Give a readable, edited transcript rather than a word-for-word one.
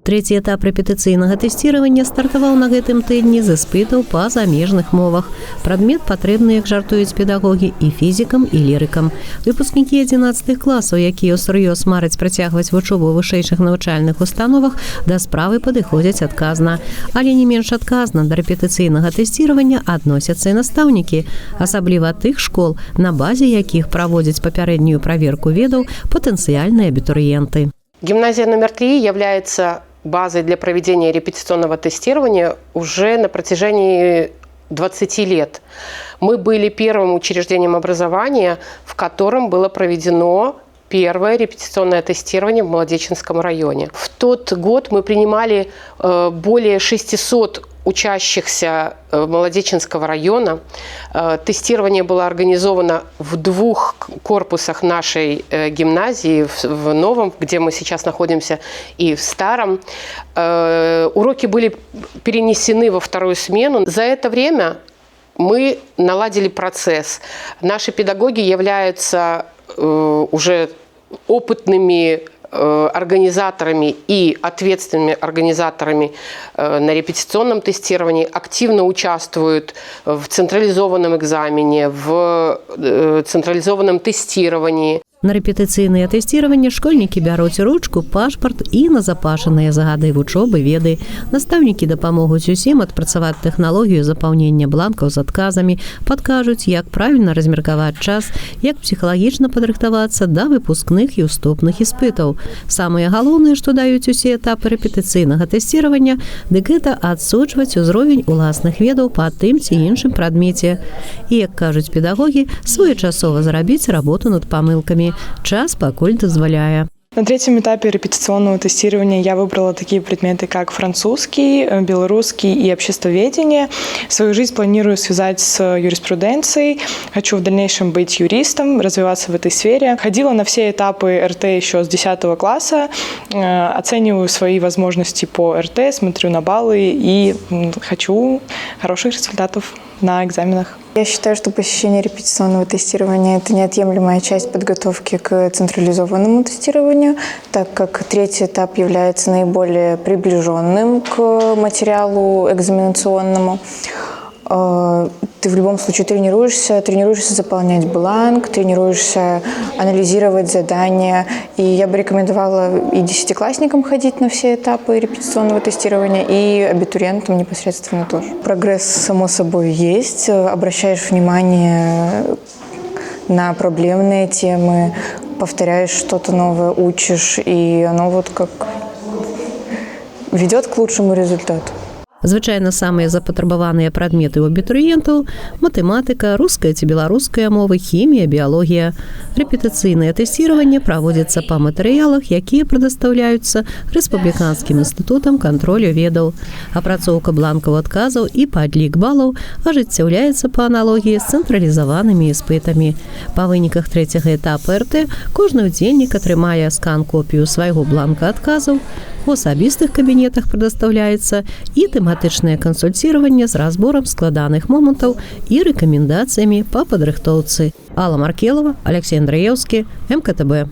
Трэці этап рэпетыцыйнага тэсціравання стартаваў на гэтым тыдні з іспытаў па замежных мовах. Прадмет патрэбны, як жартуюць педагогі, і фізікам, і лірыкам. Выпускнікі 11 класаў, якія ўсур'ёз мараць працягваць вучобу ў вышэйшых навучальных установах, да справы падыходзяць адказна. Але не менш адказна да рэпетыцыйнага тэсціравання адносяцца і настаўнікі, асабліва тых школ, на базе якіх праводзяць папярэднюю праверку ведаў патэнцыяльныя абітурыенты. Гимназия номер 3 является базой для проведения репетиционного тестирования уже на протяжении 20 лет. Мы были первым учреждением образования, в котором было проведено первое репетиционное тестирование в Молодеченском районе. В тот год мы принимали более 600 учащихся Молодеченского района. Тестирование было организовано в 2 корпусах нашей гимназии, в новом, где мы сейчас находимся, и в старом. Уроки были перенесены во 2-ю смену. За это время мы наладили процесс. Наши педагоги являются уже опытными организаторами и ответственными организаторами на репетиционном тестировании, активно участвуют в централизованном экзамене, в централизованном тестировании. На рэпетыцыйнае тэсціраванне школьнікі бяруць ручку, пашпарт і назапашаныя за гады вучобы веды. Настаўнікі дапамогуць усім адпрацаваць тэхналогію запаўнення бланкаў з адказамі, падкажуць, як правільна размеркаваць час, як псіхалагічна падрыхтавацца да выпускных і ўступных іспытаў. Самае галоўнае, што даюць усе этапы рэпетыцыйнага тэсціравання, дык гэта адсочваць узровень уласных ведаў па тым ці іншым прадмеце. І, як кажуць педагогі, своечасова зарабіць работу над памылкамі. Час покуль дозволяя. На 3-м этапе репетиционного тестирования я выбрала такие предметы, как французский, белорусский и обществоведение. Свою жизнь планирую связать с юриспруденцией. Хочу в дальнейшем быть юристом, развиваться в этой сфере. Ходила на все этапы РТ еще с 10 класса. Оцениваю свои возможности по РТ, смотрю на баллы и хочу хороших результатов на экзаменах. Я считаю, что посещение репетиционного тестирования – это неотъемлемая часть подготовки к централизованному тестированию, так как 3-й этап является наиболее приближенным к материалу экзаменационному. Ты в любом случае тренируешься заполнять бланк, тренируешься анализировать задания. И я бы рекомендовала и 10-классникам ходить на все этапы репетиционного тестирования, и абитуриентам непосредственно тоже. Прогресс, само собой, есть. Обращаешь внимание на проблемные темы, повторяешь что-то новое, учишь, и оно вот как ведет к лучшему результату. Звычайна самыя запатрабаваныя прадметы ў абітурыентаў – матэматыка, руская ці беларуская мовы, хімія, біялогія. Рэпетыцыйнае тэсціраванне праводзіцца па матэрыялах, якія прадастаўляюцца Рэспубліканскім інстытутам кантролю ведаў. Апрацоўка бланкаў адказаў і падлік балаў ажыццяўляецца па аналогіі з цэнтралізаванымі іспытамі. Па выніках 3-го этапа РТ кожны удзельнік атрымае скан-копію свайго бланка адказаў. У асабістых кабінетах прадастаўляецца і тэматычнае кансультіраванне з разборам складаных момантаў і рэкамендацыямі па падрыхтоўцы. Алла Маркелова, Алексей Андраеўскі, МКТБ.